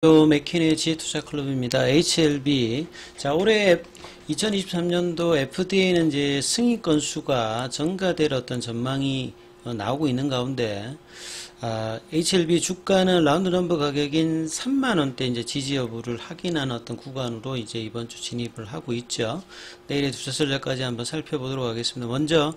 맥키네 지혜투자클럽입니다. HLB. 자, 올해 2023년도 FDA는 이제 승인 건수가 증가될 어떤 전망이 나오고 있는 가운데, HLB 주가는 라운드 넘버 가격인 3만원대 이제 지지 여부를 확인하는 어떤 구간으로 이제 이번 주 진입을 하고 있죠. 내일의 투자 전략까지 한번 살펴보도록 하겠습니다. 먼저,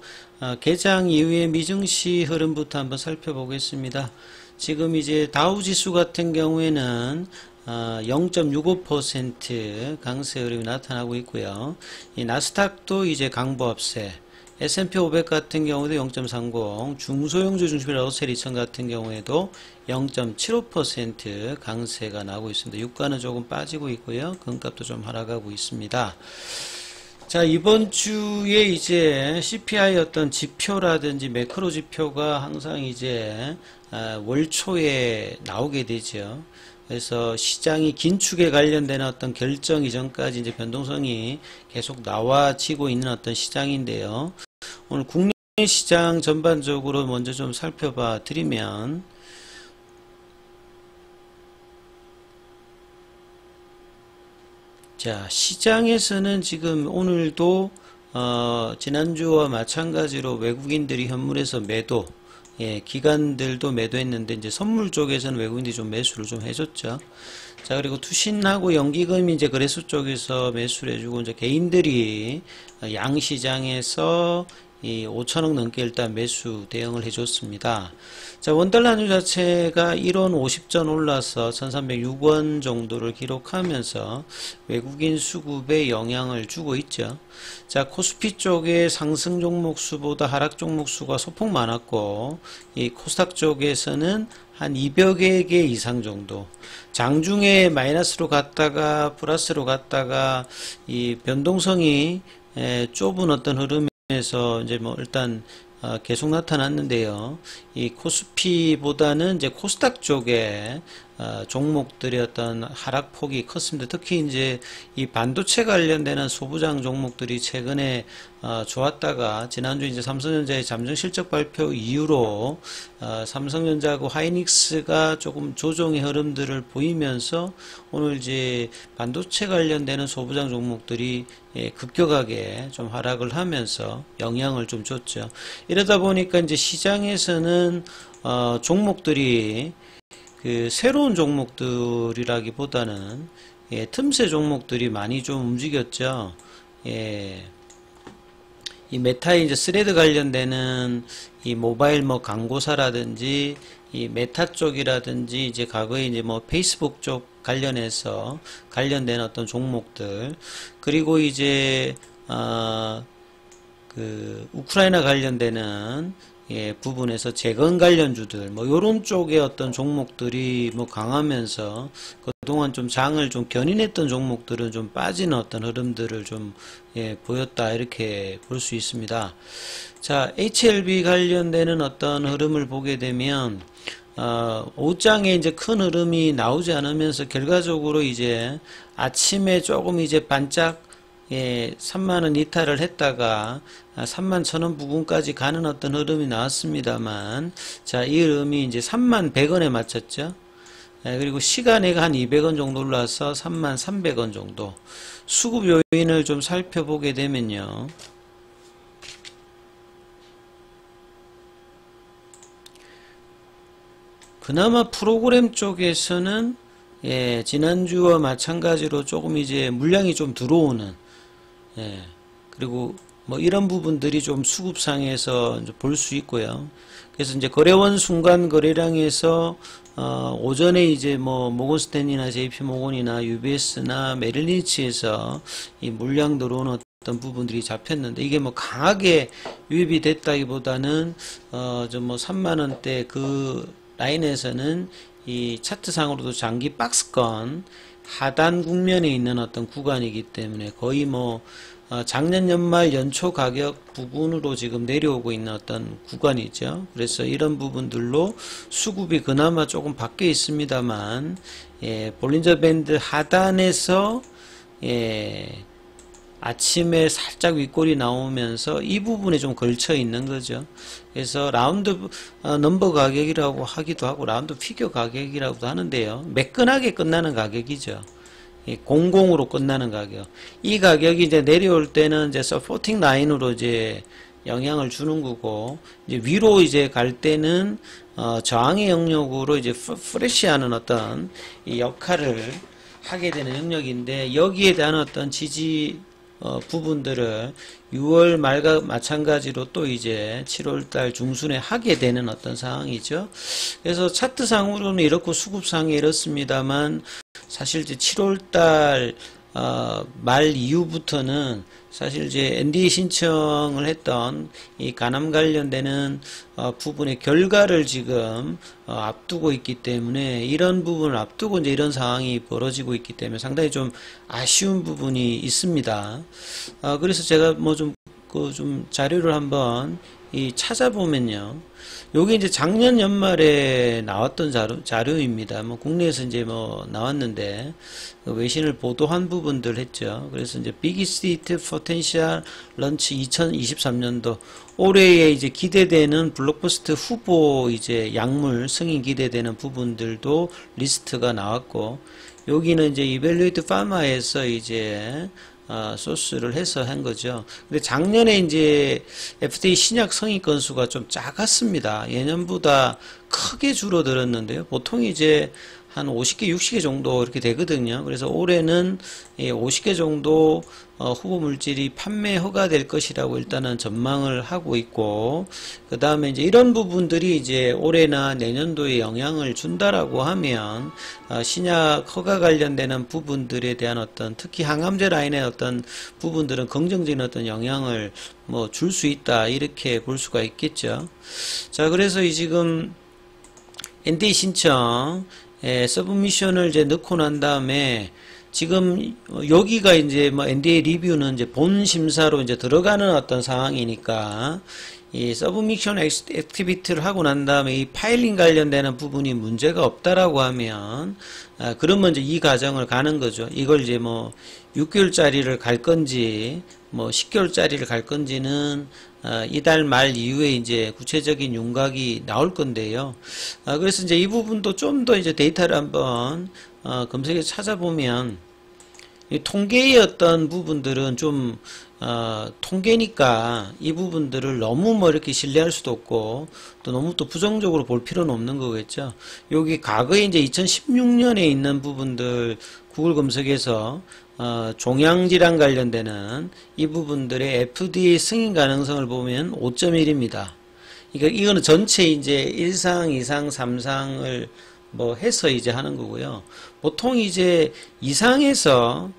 개장 이후의 미증시 흐름부터 한번 살펴보겠습니다. 지금 이제 다우 지수 같은 경우에는 0.65% 강세 흐름이 나타나고 있고요. 이 나스닥도 이제 강보합세, S&P 500 같은 경우도 0.30, 중소형주 중심의 러셀 2000 같은 경우에도 0.75% 강세가 나오고 있습니다. 유가는 조금 빠지고 있고요. 금값도 좀 하락하고 있습니다. 자, 이번 주에 이제 CPI 어떤 지표라든지 매크로 지표가 항상 이제 월 초에 나오게 되죠. 그래서 시장이 긴축에 관련된 어떤 결정 이전까지 이제 변동성이 계속 나와지고 있는 어떤 시장인데요. 오늘 국내 시장 전반적으로 먼저 좀 살펴봐 드리면, 자, 시장에서는 지금 오늘도 지난주와 마찬가지로 외국인들이 현물에서 매도, 기관들도 매도했는데 이제 선물 쪽에서는 외국인들이 좀 매수를 좀 해줬죠. 자, 그리고 투신하고 연기금이 이제 거래소 쪽에서 매수를 해주고, 이제 개인들이 양시장에서 이 5천억 넘게 일단 매수 대응을 해줬습니다. 자, 원달러 환율 자체가 1원 50전 올라서 1306원 정도를 기록하면서 외국인 수급에 영향을 주고 있죠. 자, 코스피 쪽에 상승 종목 수보다 하락 종목 수가 소폭 많았고, 이 코스닥 쪽에서는 한 200여 개 이상 정도, 장중에 마이너스로 갔다가 플러스로 갔다가 이 변동성이 좁은 어떤 흐름에서 이제 뭐 일단 계속 나타났는데요. 이 코스피보다는 이제 코스닥 쪽에 종목들의 어떤 하락폭이 컸습니다. 특히 이제 이 반도체 관련되는 소부장 종목들이 최근에 좋았다가 지난주 이제 삼성전자의 잠정 실적 발표 이후로 삼성전자하고 하이닉스가 조금 조정의 흐름들을 보이면서 오늘 이제 반도체 관련되는 소부장 종목들이 급격하게 좀 하락을 하면서 영향을 좀 줬죠. 이러다 보니까 이제 시장에서는 종목들이 그 새로운 종목들이라기보다는 틈새 종목들이 많이 좀 움직였죠. 이 메타의 이제 스레드 관련되는 이 모바일 뭐 광고사라든지 이 메타 쪽이라든지 이제 과거에 이제 뭐 페이스북 쪽 관련해서 관련된 어떤 종목들, 그리고 이제 그 우크라이나 관련되는 부분에서 재건 관련주들, 뭐, 요런 쪽의 어떤 종목들이 뭐 강하면서 그동안 좀 장을 좀 견인했던 종목들은 좀 빠지는 어떤 흐름들을 좀, 보였다. 이렇게 볼 수 있습니다. 자, HLB 관련되는 어떤 흐름을 보게 되면, 오후장에 이제 큰 흐름이 나오지 않으면서 결과적으로 이제 아침에 조금 이제 반짝 3만원 이탈을 했다가 31,000원 부근까지 가는 어떤 흐름이 나왔습니다만, 자, 이 흐름이 이제 31,100원에 맞췄죠. 그리고 시간에가 한 200원 정도 올라서 31,300원 정도. 수급 요인을 좀 살펴보게 되면요. 그나마 프로그램 쪽에서는 지난주와 마찬가지로 조금 이제 물량이 좀 들어오는, 그리고 뭐 이런 부분들이 좀 수급상에서 볼 수 있고요. 그래서 이제 거래원 순간 거래량에서 오전에 이제 뭐 모건스탠리나 JP모건이나 UBS나 메릴린치에서 이 물량 들어오는 어떤 부분들이 잡혔는데, 이게 뭐 강하게 유입이 됐다기보다는 좀 뭐 3만원대 그 라인에서는 이 차트상으로도 장기 박스권 하단 국면에 있는 어떤 구간이기 때문에 거의 뭐 작년 연말 연초 가격 부분으로 지금 내려오고 있는 어떤 구간이죠. 그래서 이런 부분들로 수급이 그나마 조금 밖에 있습니다만, 볼린저 밴드 하단에서 아침에 살짝 윗골이 나오면서 이 부분에 좀 걸쳐 있는 거죠. 그래서 라운드 넘버 가격이라고 하기도 하고 라운드 피겨 가격이라고도 하는데요. 매끈하게 끝나는 가격이죠. 공공으로 끝나는 가격. 이 가격이 이제 내려올 때는 이제 서포팅 라인으로 이제 영향을 주는 거고, 이제 위로 이제 갈 때는 저항의 영역으로 이제 프레시하는 어떤 이 역할을 하게 되는 영역인데, 여기에 대한 어떤 지지 부분들을 6월 말과 마찬가지로 또 이제 7월달 중순에 하게 되는 어떤 상황이죠. 그래서 차트상으로는 이렇고 수급상에 이렇습니다만, 사실 이제 7월달 말 이후부터는 사실 이제 NDA 신청을 했던 이 간암 관련되는 부분의 결과를 지금 앞두고 있기 때문에, 이런 부분을 앞두고 이제 이런 상황이 벌어지고 있기 때문에 상당히 좀 아쉬운 부분이 있습니다. 그래서 제가 뭐 좀 자료를 한번 찾아보면요. 요게 이제 작년 연말에 나왔던 자료입니다. 뭐 국내에서 이제 뭐 나왔는데 외신을 보도한 부분들 했죠. 그래서 이제 비기스트 포텐셜 런치 2023년도 올해에 이제 기대되는 블록버스터 후보 이제 약물 승인 기대되는 부분들도 리스트가 나왔고, 여기는 이제 이벨루이트 파마에서 이제 소스를 해서 한 거죠. 근데 작년에 이제 FDA 신약 성인 건수가 좀 작았습니다. 예년보다 크게 줄어들었는데요. 보통 이제 한 50개, 60개 정도 이렇게 되거든요. 그래서 올해는 50개 정도 후보 물질이 판매 허가될 것이라고 일단은 전망을 하고 있고, 그 다음에 이제 이런 부분들이 이제 올해나 내년도에 영향을 준다라고 하면 신약 허가 관련되는 부분들에 대한 어떤, 특히 항암제 라인의 어떤 부분들은 긍정적인 어떤 영향을 뭐 줄 수 있다, 이렇게 볼 수가 있겠죠. 자, 그래서 이 지금 NDA 신청 서브미션을 이제 넣고 난 다음에 지금 여기가 이제 뭐 NDA 리뷰는 이제 본 심사로 이제 들어가는 어떤 상황이니까, 이 서브미션 액티비티를 하고 난 다음에 이 파일링 관련되는 부분이 문제가 없다라고 하면, 그러면 이제 이 과정을 가는 거죠. 이걸 이제 뭐 6개월짜리를 갈 건지 뭐 10개월짜리를 갈 건지는 이달 말 이후에 이제 구체적인 윤곽이 나올 건데요. 그래서 이제 이 부분도 좀 더 이제 데이터를 한번 검색해서 찾아보면, 이 통계의 어떤 부분들은 좀 통계니까 이 부분들을 너무 뭐 이렇게 신뢰할 수도 없고, 또 너무 또 부정적으로 볼 필요는 없는 거겠죠. 여기 과거에 이제 2016년에 있는 부분들 구글 검색에서 종양질환 관련되는 이 부분들의 FDA 승인 가능성을 보면 5.1입니다. 그러니까 이거는 전체 이제 1상, 2상, 3상을 뭐 해서 이제 하는 거고요. 보통 이제 2상에서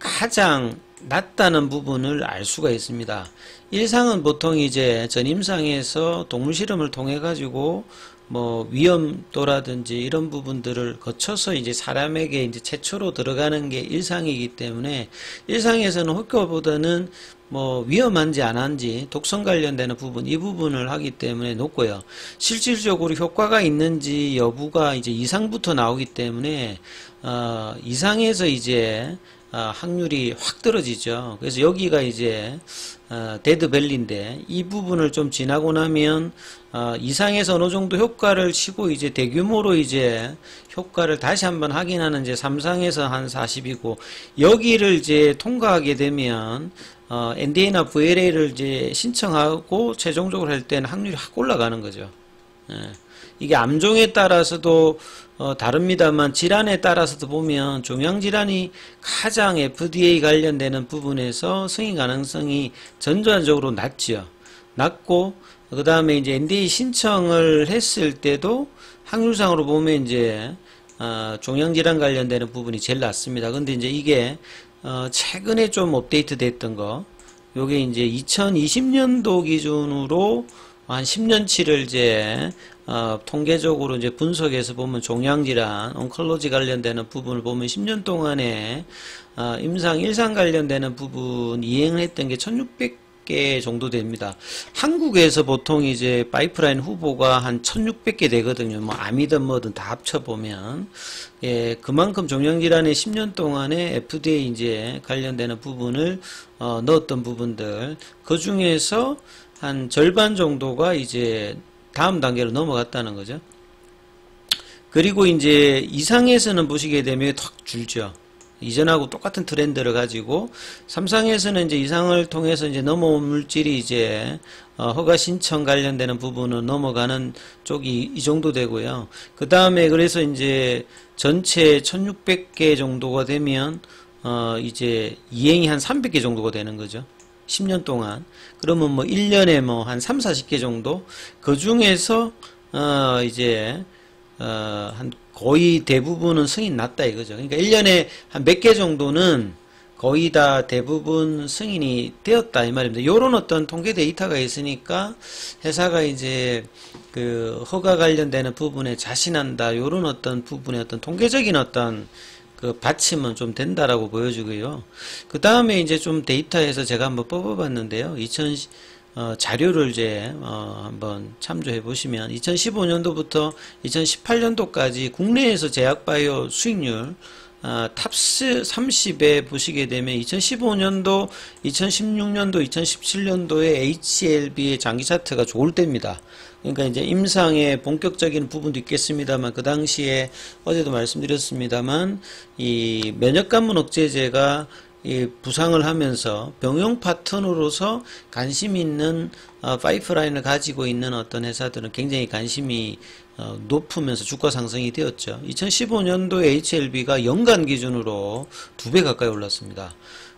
가장 낮다는 부분을 알 수가 있습니다. 1상은 보통 이제 전임상에서 동물 실험을 통해 가지고 뭐 위험도라든지 이런 부분들을 거쳐서 이제 사람에게 이제 최초로 들어가는 게 1상이기 때문에, 1상에서는 효과보다는 뭐 위험한지 안 한지 독성 관련되는 부분, 이 부분을 하기 때문에 높고요. 실질적으로 효과가 있는지 여부가 이제 2상부터 나오기 때문에 2상에서 이제 확률이 확 떨어지죠. 그래서 여기가 이제 데드밸리인데, 이 부분을 좀 지나고 나면 이상에서 어느 정도 효과를 치고 이제 대규모로 이제 효과를 다시 한번 확인하는 이제 3상에서 한 40이고, 여기를 이제 통과하게 되면 NDA나 VLA를 이제 신청하고 최종적으로 할 때는 확률이 확 올라가는 거죠. 이게 암종에 따라서도 다릅니다만, 질환에 따라서도 보면 종양질환이 가장 FDA 관련되는 부분에서 승인 가능성이 전반적으로 낮죠. 낮고, 그 다음에 이제 NDA 신청을 했을 때도 확률상으로 보면 이제 종양질환 관련되는 부분이 제일 낮습니다. 근데 이제 이게 최근에 좀 업데이트 됐던 거, 요게 이제 2020년도 기준으로 한 10년치를 이제 통계적으로 이제 분석해서 보면 종양질환, 온컬로지 관련되는 부분을 보면 10년 동안에 임상 1상 관련되는 부분 이행을 했던 게 1600개 1600개 정도 됩니다. 한국에서 보통 이제 파이프라인 후보가 한 1600개 되거든요. 뭐 암이든 뭐든 다 합쳐보면. 예, 그만큼 종양질환에 10년 동안에 FDA 이제 관련되는 부분을 넣었던 부분들, 그 중에서 한 절반 정도가 이제 다음 단계로 넘어갔다는 거죠. 그리고 이제 이상에서는 보시게 되면 턱 줄죠. 이전하고 똑같은 트렌드를 가지고, 삼상에서는 이제 이상을 통해서 이제 넘어온 물질이 이제 허가 신청 관련되는 부분은 넘어가는 쪽이 이 정도 되고요. 그 다음에 그래서 이제 전체 1600개 정도가 되면 이제 이행이 한 300개 정도가 되는 거죠. 10년 동안. 그러면 뭐 1년에 뭐 한 3, 40개 정도? 그 중에서 이제 한 거의 대부분은 승인 났다 이거죠. 그러니까 1년에 한 몇 개 정도는 거의 다 대부분 승인이 되었다 이 말입니다. 요런 어떤 통계 데이터가 있으니까 회사가 이제 그 허가 관련되는 부분에 자신한다, 요런 어떤 부분에 어떤 통계적인 어떤 그 받침은 좀 된다라고 보여주고요. 그 다음에 이제 좀 데이터에서 제가 한번 뽑아봤는데요. 자료를 이제 한번 참조해 보시면 2015년도부터 2018년도까지 국내에서 제약바이오 수익률 탑스 30에 보시게 되면 2015년도, 2016년도, 2017년도에 HLB의 장기 차트가 좋을 때입니다. 그러니까 이제 임상의 본격적인 부분도 있겠습니다만, 그 당시에 어제도 말씀드렸습니다만 이 면역관문 억제제가 이 부상을 하면서 병용 파트너로서 관심 있는 파이프라인을 가지고 있는 어떤 회사들은 굉장히 관심이 높으면서 주가 상승이 되었죠. 2015년도에 HLB가 연간 기준으로 2배 가까이 올랐습니다.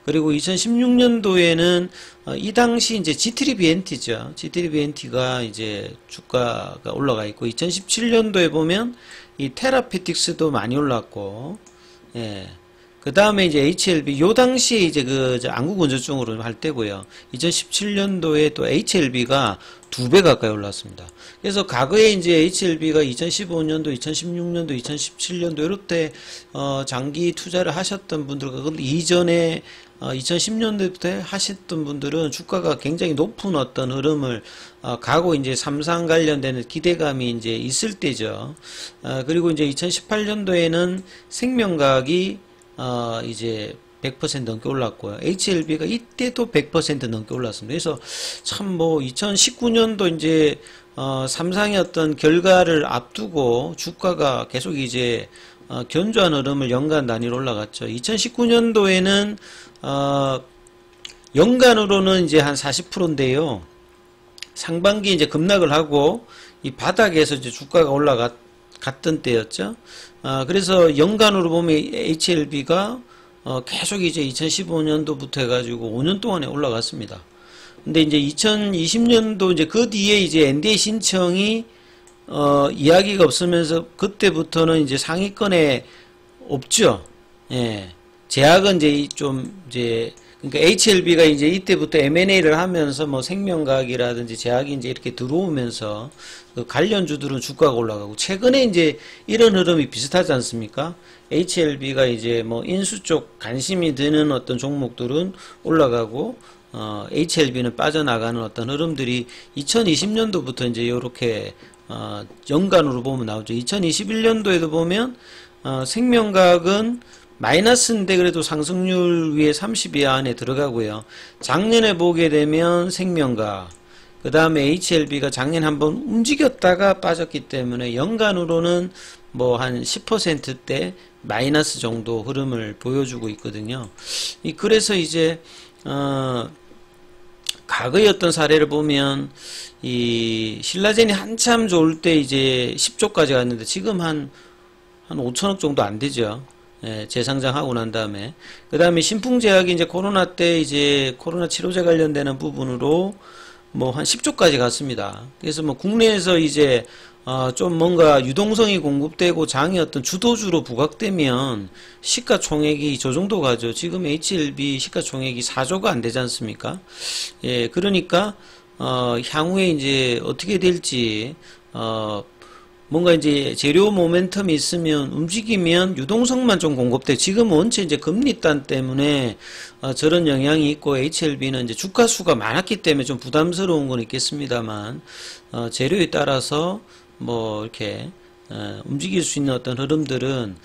그리고 2016년도에는 이 당시 이제 G3BNT죠. G3BNT가 이제 주가가 올라가 있고, 2017년도에 보면 이 테라피틱스도 많이 올랐고, 예. 그 다음에 이제 HLB, 요 당시에 이제 안구건조증으로 할 때고요. 2017년도에 또 HLB가 2배 가까이 올랐습니다. 그래서 과거에 이제 HLB가 2015년도, 2016년도, 2017년도 이럴 때 장기 투자를 하셨던 분들과, 근데 이전에 2010년도부터 하셨던 분들은 주가가 굉장히 높은 어떤 흐름을 가고 이제 삼상 관련되는 기대감이 이제 있을 때죠. 그리고 이제 2018년도에는 생명과학이 이제 100% 넘게 올랐고요. HLB가 이때도 100% 넘게 올랐습니다. 그래서 참 뭐 2019년도 이제 삼상의 어떤 결과를 앞두고 주가가 계속 이제 견조한 흐름을 연간 단위로 올라갔죠. 2019년도에는 연간으로는 이제 한 40%인데요. 상반기 이제 급락을 하고 이 바닥에서 이제 주가가 올라갔던 때였죠. 그래서 연간으로 보면 HLB가 계속 이제 2015년도부터 해가지고 5년 동안에 올라갔습니다. 근데 이제 2020년도 이제 그 뒤에 이제 NDA 신청이 이야기가 없으면서 그때부터는 이제 상위권에 없죠. 예. 제약은 이제 그러니까 HLB가 이제 이때부터 M&A를 하면서 뭐 생명과학이라든지 제약이 이제 이렇게 들어오면서 그 관련주들은 주가가 올라가고, 최근에 이제 이런 흐름이 비슷하지 않습니까? HLB가 이제 뭐 인수 쪽 관심이 드는 어떤 종목들은 올라가고, HLB는 빠져나가는 어떤 흐름들이 2020년도부터 이제 요렇게 연간으로 보면 나오죠. 2021년도에도 보면 생명과학은 마이너스인데 그래도 상승률 위에 30 이하 안에 들어가고요. 작년에 보게 되면 생명과학, 그 다음에 HLB가 작년에 한번 움직였다가 빠졌기 때문에 연간으로는 뭐 한 10%대 마이너스 정도 흐름을 보여주고 있거든요. 그래서 이제 과거의 어떤 사례를 보면 이 신라젠이 한참 좋을 때 이제 10조까지 갔는데 지금 한 5천억 정도 안 되죠. 예, 재상장하고 난 다음에. 그 다음에 신풍제약이 이제 코로나 때 이제 코로나 치료제 관련되는 부분으로 뭐 한 10조까지 갔습니다. 그래서 뭐 국내에서 이제 좀 뭔가 유동성이 공급되고 장이 어떤 주도주로 부각되면 시가총액이 저 정도 가죠. 지금 HLB 시가총액이 4조가 안 되지 않습니까? 예, 그러니까 향후에 이제 어떻게 될지 뭔가 이제 재료 모멘텀이 있으면 움직이면 유동성만 좀 공급돼. 지금 원체 이제 금리단 때문에 저런 영향이 있고 HLB는 이제 주가 수가 많았기 때문에 좀 부담스러운 건 있겠습니다만 재료에 따라서 뭐 이렇게 움직일 수 있는 어떤 흐름들은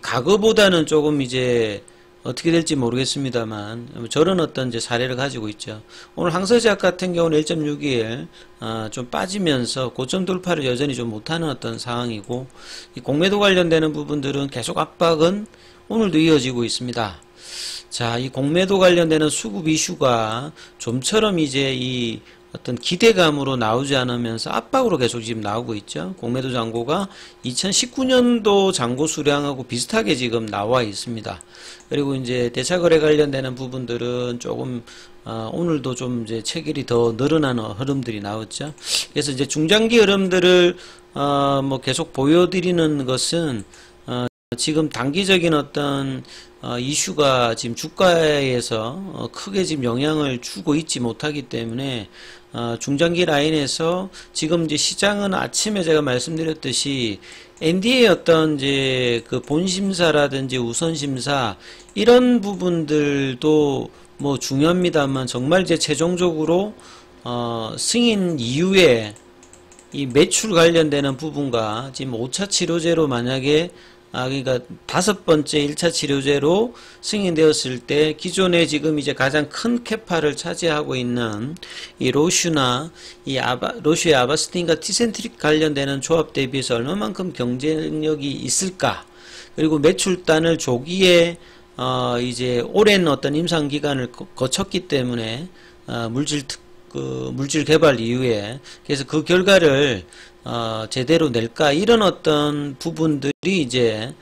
과거보다는 조금 이제 어떻게 될지 모르겠습니다만 저런 어떤 이제 사례를 가지고 있죠. 오늘 항서제약 같은 경우는 1.6일 좀 빠지면서 고점 돌파를 여전히 좀 못하는 어떤 상황이고, 이 공매도 관련되는 부분들은 계속 압박은 오늘도 이어지고 있습니다. 자, 이 공매도 관련되는 수급 이슈가 좀처럼 이제 이 어떤 기대감으로 나오지 않으면서 압박으로 계속 지금 나오고 있죠. 공매도 잔고가 2019년도 잔고 수량하고 비슷하게 지금 나와 있습니다. 그리고 이제 대차거래 관련되는 부분들은 조금 오늘도 좀 이제 체결이 더 늘어나는 흐름들이 나왔죠. 그래서 이제 중장기 흐름들을 뭐 계속 보여드리는 것은 지금 단기적인 어떤 이슈가 지금 주가에서 크게 지금 영향을 주고 있지 못하기 때문에 중장기 라인에서 지금 이제 시장은 아침에 제가 말씀드렸듯이 ND의 어떤 이제 그 본심사라든지 우선심사 이런 부분들도 뭐 중요합니다만, 정말 이제 최종적으로 승인 이후에 이 매출 관련되는 부분과 지금 5차 치료제로 만약에 그러니까 5번째 1차 치료제로 승인되었을 때 기존에 지금 이제 가장 큰 캐파를 차지하고 있는 이 로슈나 로슈의 아바스틴과 티센트릭 관련되는 조합 대비해서 얼마만큼 경쟁력이 있을까? 그리고 매출단을 조기에 이제 오랜 어떤 임상 기간을 거쳤기 때문에 물질 개발 이후에, 그래서 그 결과를 제대로 낼까, 이런 어떤 부분들이 이제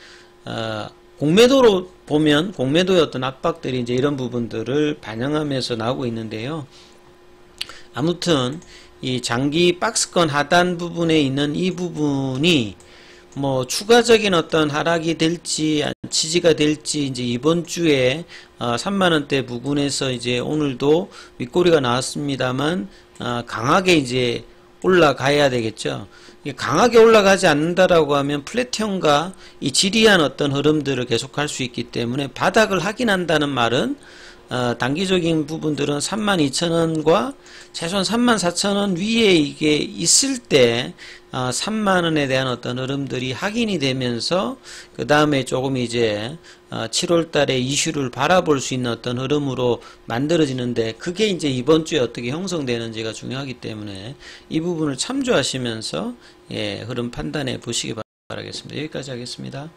공매도로 보면 공매도의 어떤 압박들이 이제 이런 부분들을 반영하면서 나오고 있는데요. 아무튼 이 장기 박스권 하단 부분에 있는 이 부분이 뭐 추가적인 어떤 하락이 될지 지지가 될지 이제 이번 주에 3만원대 부근에서 이제 오늘도 윗꼬리가 나왔습니다만 강하게 이제 올라가야 되겠죠. 강하게 올라가지 않는다라고 하면 플랫형과 이 지리한 어떤 흐름들을 계속할 수 있기 때문에 바닥을 확인한다는 말은 단기적인 부분들은 32,000원과 최소한 34,000원 위에 이게 있을 때 3만원에 대한 어떤 흐름들이 확인이 되면서 그 다음에 조금 이제 7월달에 이슈를 바라볼 수 있는 어떤 흐름으로 만들어지는데, 그게 이제 이번 주에 어떻게 형성되는지가 중요하기 때문에 이 부분을 참조하시면서 흐름 판단해 보시기 바라겠습니다. 여기까지 하겠습니다.